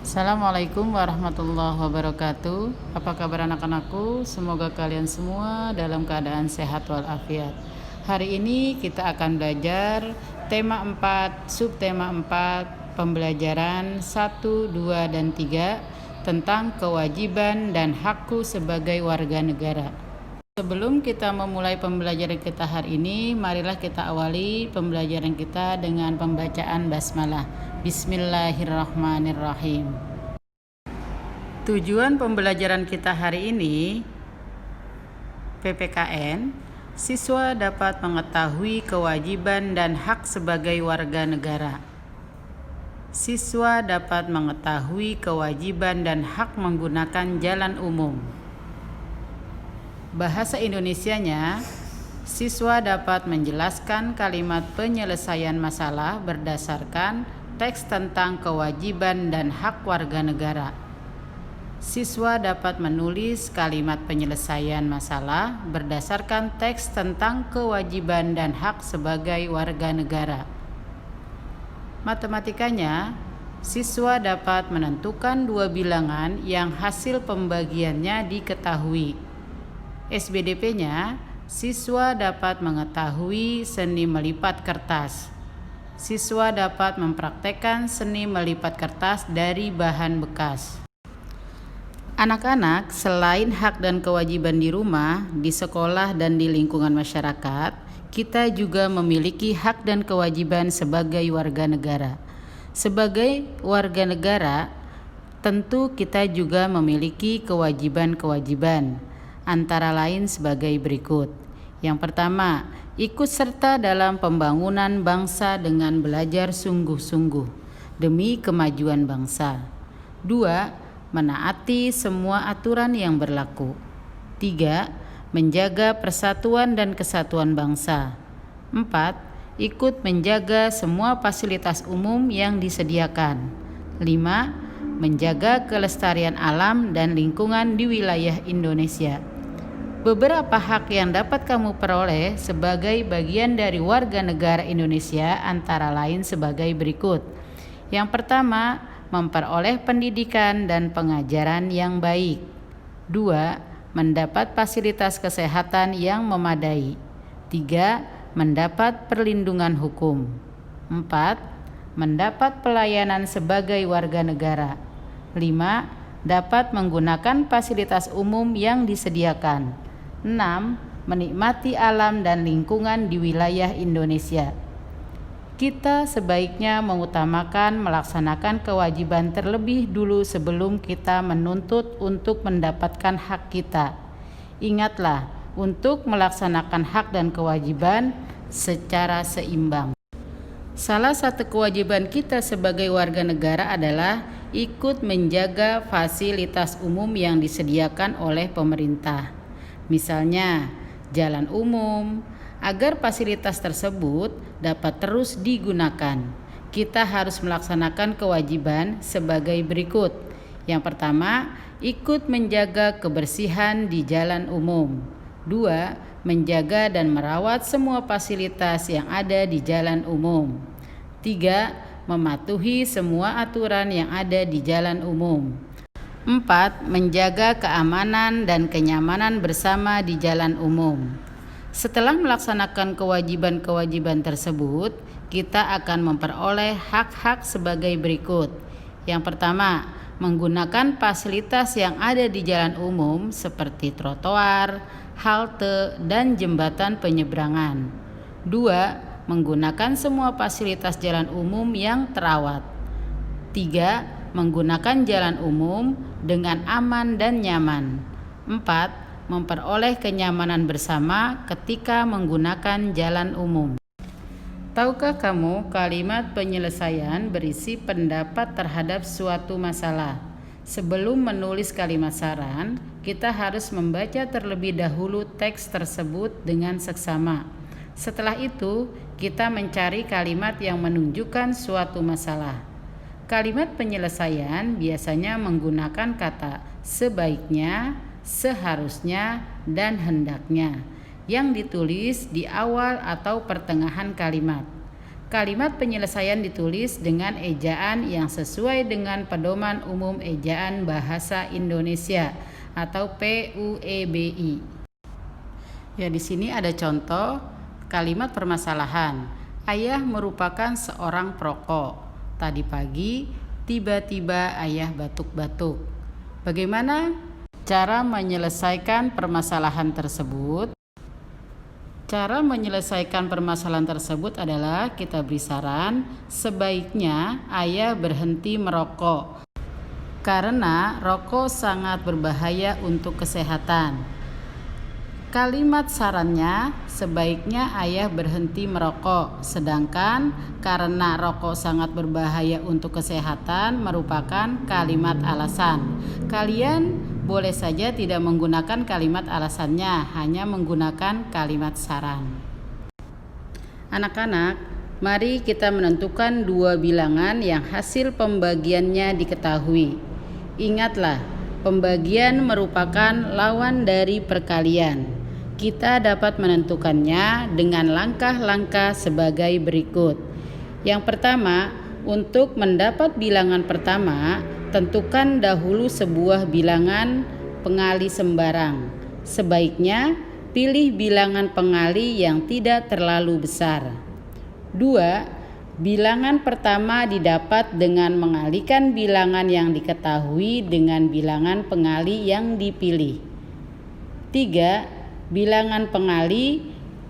Assalamualaikum warahmatullahi wabarakatuh. Apa kabar anak-anakku? Semoga kalian semua dalam keadaan sehat walafiat. Hari ini kita akan belajar tema 4, subtema 4, pembelajaran 1, 2, dan 3 tentang kewajiban dan hakku sebagai warga negara. Sebelum kita memulai pembelajaran kita hari ini, marilah kita awali pembelajaran kita dengan pembacaan basmalah. Bismillahirrahmanirrahim. Tujuan pembelajaran kita hari ini, PPKN, siswa dapat mengetahui kewajiban dan hak sebagai warga negara. Siswa dapat mengetahui kewajiban dan hak menggunakan jalan umum. Bahasa Indonesianya, siswa dapat menjelaskan kalimat penyelesaian masalah berdasarkan teks tentang kewajiban dan hak warga negara. Siswa dapat menulis kalimat penyelesaian masalah berdasarkan teks tentang kewajiban dan hak sebagai warga negara. Matematikanya, siswa dapat menentukan dua bilangan yang hasil pembagiannya diketahui. SBDP-nya, siswa dapat mengetahui seni melipat kertas. Siswa dapat mempraktekkan seni melipat kertas dari bahan bekas. Anak-anak, selain hak dan kewajiban di rumah, di sekolah, dan di lingkungan masyarakat, kita juga memiliki hak dan kewajiban sebagai warga negara. Sebagai warga negara, tentu kita juga memiliki kewajiban-kewajiban, antara lain sebagai berikut. Yang pertama, ikut serta dalam pembangunan bangsa dengan belajar sungguh-sungguh demi kemajuan bangsa. 2. Menaati semua aturan yang berlaku. 3. Menjaga persatuan dan kesatuan bangsa. 4. Ikut menjaga semua fasilitas umum yang disediakan. 5. Menjaga kelestarian alam dan lingkungan di wilayah Indonesia. Beberapa hak yang dapat kamu peroleh sebagai bagian dari warga negara Indonesia antara lain sebagai berikut. Yang pertama, memperoleh pendidikan dan pengajaran yang baik. 2. Mendapat fasilitas kesehatan yang memadai. 3. Mendapat perlindungan hukum. 4. Mendapat pelayanan sebagai warga negara. 5. Dapat menggunakan fasilitas umum yang disediakan. 6. Menikmati alam dan lingkungan di wilayah Indonesia. Kita sebaiknya mengutamakan melaksanakan kewajiban terlebih dulu sebelum kita menuntut untuk mendapatkan hak kita. Ingatlah, untuk melaksanakan hak dan kewajiban secara seimbang. Salah satu kewajiban kita sebagai warga negara adalah ikut menjaga fasilitas umum yang disediakan oleh pemerintah. Misalnya, jalan umum. Agar fasilitas tersebut dapat terus digunakan, kita harus melaksanakan kewajiban sebagai berikut. Yang pertama, ikut menjaga kebersihan di jalan umum. 2. Menjaga dan merawat semua fasilitas yang ada di jalan umum. 3. Mematuhi semua aturan yang ada di jalan umum. 4. Menjaga keamanan dan kenyamanan bersama di jalan umum. Setelah melaksanakan kewajiban-kewajiban tersebut, kita akan memperoleh hak-hak sebagai berikut. Yang pertama, menggunakan fasilitas yang ada di jalan umum seperti trotoar, halte, dan jembatan penyeberangan. 2. Menggunakan semua fasilitas jalan umum yang terawat. 3. Menggunakan jalan umum dengan aman dan nyaman. 4. Memperoleh kenyamanan bersama ketika menggunakan jalan umum. Tahukah kamu kalimat penyelesaian berisi pendapat terhadap suatu masalah? Sebelum menulis kalimat saran, kita harus membaca terlebih dahulu teks tersebut dengan seksama. Setelah itu, kita mencari kalimat yang menunjukkan suatu masalah. Kalimat penyelesaian biasanya menggunakan kata sebaiknya, seharusnya, dan hendaknya yang ditulis di awal atau pertengahan kalimat. Kalimat penyelesaian ditulis dengan ejaan yang sesuai dengan Pedoman Umum Ejaan Bahasa Indonesia atau PUEBI. Ya, di sini ada contoh kalimat permasalahan. Ayah merupakan seorang perokok. Tadi pagi tiba-tiba ayah batuk-batuk. Bagaimana cara menyelesaikan permasalahan tersebut? Cara menyelesaikan permasalahan tersebut adalah kita beri saran, sebaiknya ayah berhenti merokok karena rokok sangat berbahaya untuk kesehatan. Kalimat sarannya, sebaiknya ayah berhenti merokok, sedangkan karena rokok sangat berbahaya untuk kesehatan merupakan kalimat alasan. Kalian boleh saja tidak menggunakan kalimat alasannya, hanya menggunakan kalimat saran. Anak-anak, mari kita menentukan dua bilangan yang hasil pembagiannya diketahui. Ingatlah, pembagian merupakan lawan dari perkalian. Kita dapat menentukannya dengan langkah-langkah sebagai berikut. Yang pertama, untuk mendapat bilangan pertama, tentukan dahulu sebuah bilangan pengali sembarang. Sebaiknya pilih bilangan pengali yang tidak terlalu besar. 2. Bilangan pertama didapat dengan mengalikan bilangan yang diketahui dengan bilangan pengali yang dipilih. 3. Bilangan pengali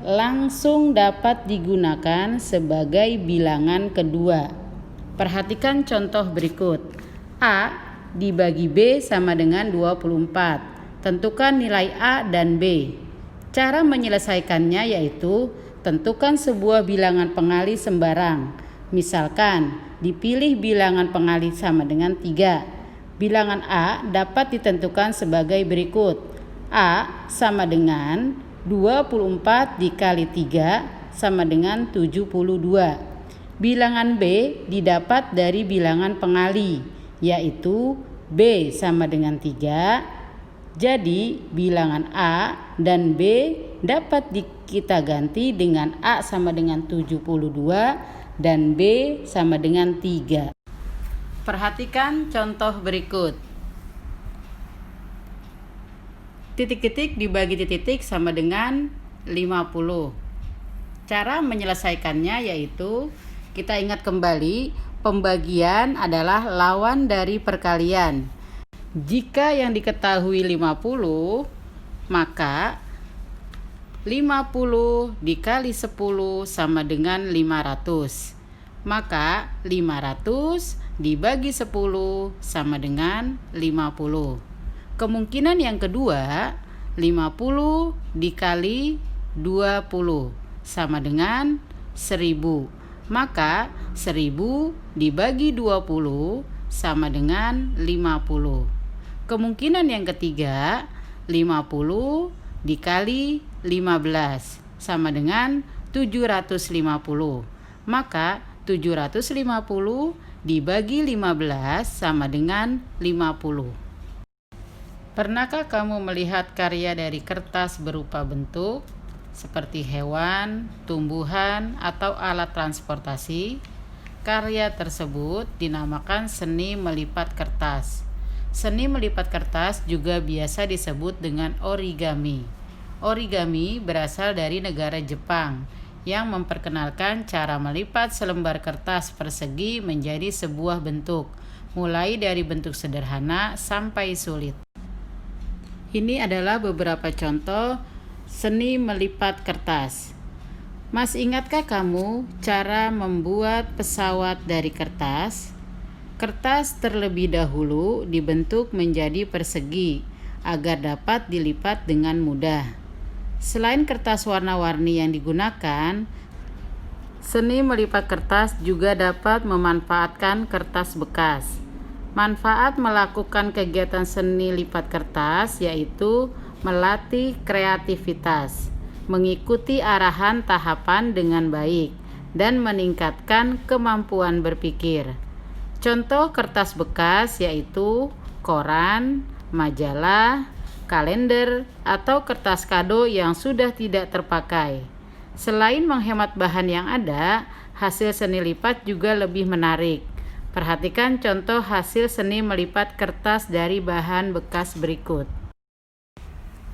langsung dapat digunakan sebagai bilangan kedua. Perhatikan contoh berikut. A dibagi B sama dengan 24. Tentukan nilai A dan B. Cara menyelesaikannya yaitu tentukan sebuah bilangan pengali sembarang. Misalkan dipilih bilangan pengali sama dengan 3. Bilangan A dapat ditentukan sebagai berikut. A sama dengan 24 dikali 3 sama dengan 72. Bilangan B didapat dari bilangan pengali, yaitu B sama dengan 3. Jadi bilangan A dan B dapat kita ganti dengan A sama dengan 72 dan B sama dengan 3. Perhatikan contoh berikut. Titik-titik dibagi titik sama dengan 50. Cara menyelesaikannya yaitu kita ingat kembali, pembagian adalah lawan dari perkalian. Jika yang diketahui 50, maka 50 dikali 10 sama dengan 500. Maka 500 dibagi 10 sama dengan 50. Kemungkinan yang kedua, 50 dikali 20 sama dengan 1000. Maka 1000 dibagi 20 sama dengan 50. Kemungkinan yang ketiga, 50 dikali 15 sama dengan 750. Maka 750 dibagi 15 sama dengan 50. Pernahkah kamu melihat karya dari kertas berupa bentuk seperti hewan, tumbuhan, atau alat transportasi? Karya tersebut dinamakan seni melipat kertas. Seni melipat kertas juga biasa disebut dengan origami. Origami berasal dari negara Jepang yang memperkenalkan cara melipat selembar kertas persegi menjadi sebuah bentuk, mulai dari bentuk sederhana sampai sulit. Ini adalah beberapa contoh seni melipat kertas. Masih ingatkah kamu cara membuat pesawat dari kertas? Kertas terlebih dahulu dibentuk menjadi persegi agar dapat dilipat dengan mudah. Selain kertas warna-warni yang digunakan, seni melipat kertas juga dapat memanfaatkan kertas bekas. Manfaat melakukan kegiatan seni lipat kertas yaitu melatih kreativitas, mengikuti arahan tahapan dengan baik, dan meningkatkan kemampuan berpikir. Contoh kertas bekas yaitu koran, majalah, kalender, atau kertas kado yang sudah tidak terpakai. Selain menghemat bahan yang ada, hasil seni lipat juga lebih menarik. Perhatikan contoh hasil seni melipat kertas dari bahan bekas berikut.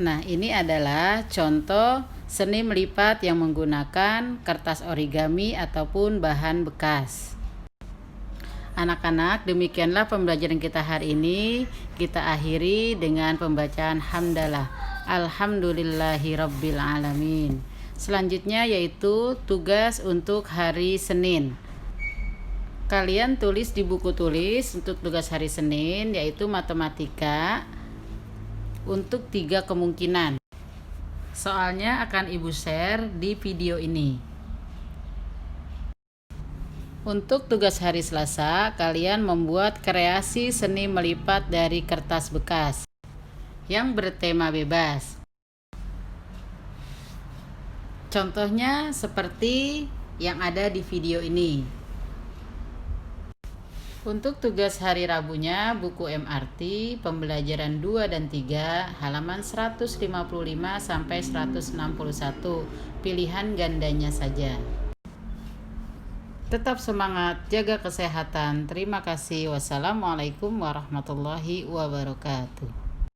Nah, ini adalah contoh seni melipat yang menggunakan kertas origami ataupun bahan bekas. Anak-anak, demikianlah pembelajaran kita hari ini. Kita akhiri dengan pembacaan hamdalah. Alhamdulillahirabbil alamin. Selanjutnya yaitu tugas untuk hari Senin. Kalian tulis di buku tulis untuk tugas hari Senin, yaitu matematika untuk 3 kemungkinan. Soalnya akan Ibu share di video ini. Untuk tugas hari Selasa, kalian membuat kreasi seni melipat dari kertas bekas yang bertema bebas. Contohnya seperti yang ada di video ini. Untuk tugas hari Rabunya, buku MRT pembelajaran 2 dan 3 halaman 155 sampai 161, pilihan gandanya saja. Tetap semangat, jaga kesehatan. Terima kasih. Wassalamualaikum warahmatullahi wabarakatuh.